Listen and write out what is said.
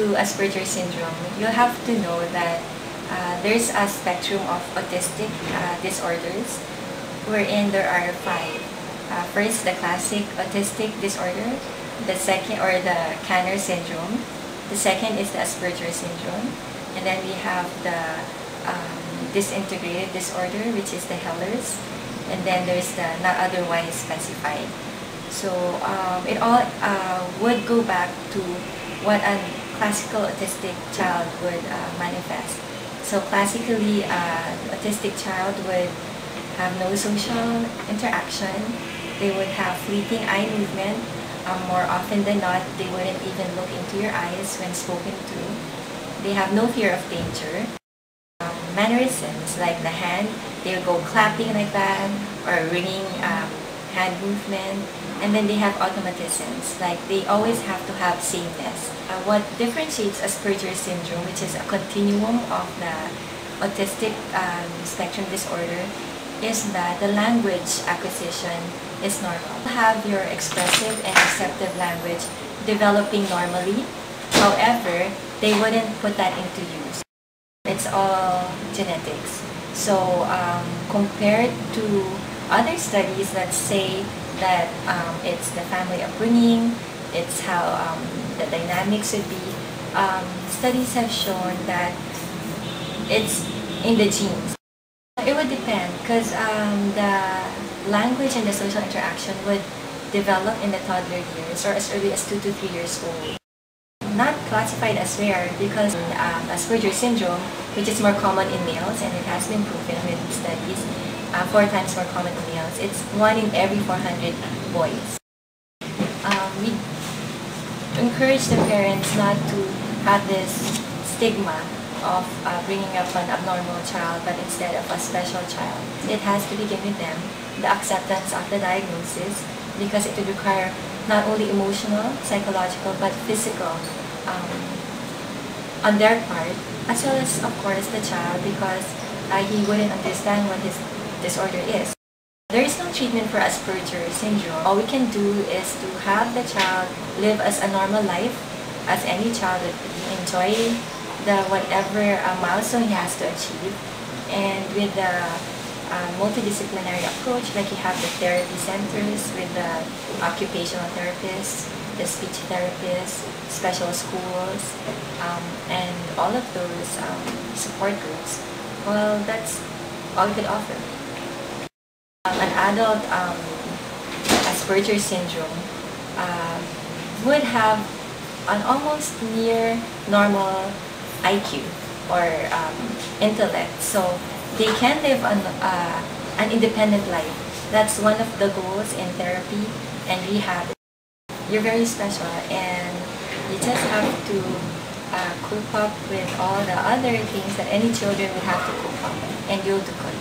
To Asperger syndrome, you have to know that there's a spectrum of autistic disorders wherein there are five. First, the classic autistic disorder, the second, or the Kanner syndrome. The second is the Asperger syndrome, and then we have the disintegrated disorder, which is the Heller's, and then there's the not otherwise specified. So it all would go back to what a classical autistic child would manifest. So classically, autistic child would have no social interaction. They would have fleeting eye movement. More often than not, they wouldn't even look into your eyes when spoken to. They have no fear of danger. Mannerisms like the hand, they would go clapping like that, or wringing hand movement. And then they have automatisms, like they always have to have sameness. What differentiates Asperger syndrome, which is a continuum of the autistic spectrum disorder, is that the language acquisition is normal. You have your expressive and receptive language developing normally. However, they wouldn't put that into use. It's all genetics. So compared to other studies that say that it's the family upbringing, it's how the dynamics would be, studies have shown that it's in the genes. It would depend, because the language and the social interaction would develop in the toddler years or as early as 2 to 3 years old. Not classified as rare because Asperger syndrome, which is more common in males, and it has been proven with studies, 4 times more common in males. It's 1 in every 400 boys. We encourage the parents not to have this stigma of bringing up an abnormal child, but instead of a special child. It has to begin with them, the acceptance of the diagnosis, because it would require not only emotional, psychological, but physical on their part, as well as, of course, the child, because he wouldn't understand what his disorder is. There is no treatment for Asperger syndrome. All we can do is to have the child live as a normal life, as any child would enjoy the whatever milestone he has to achieve. And with the multidisciplinary approach, like you have the therapy centers with the occupational therapists, the speech therapists, special schools, and all of those support groups, well, that's all we could offer. An adult Asperger syndrome would have an almost near normal IQ or intellect, so they can live an independent life. That's one of the goals in therapy and rehab. You're very special, and you just have to cope up with all the other things that any children would have to cope up, and you'll do good.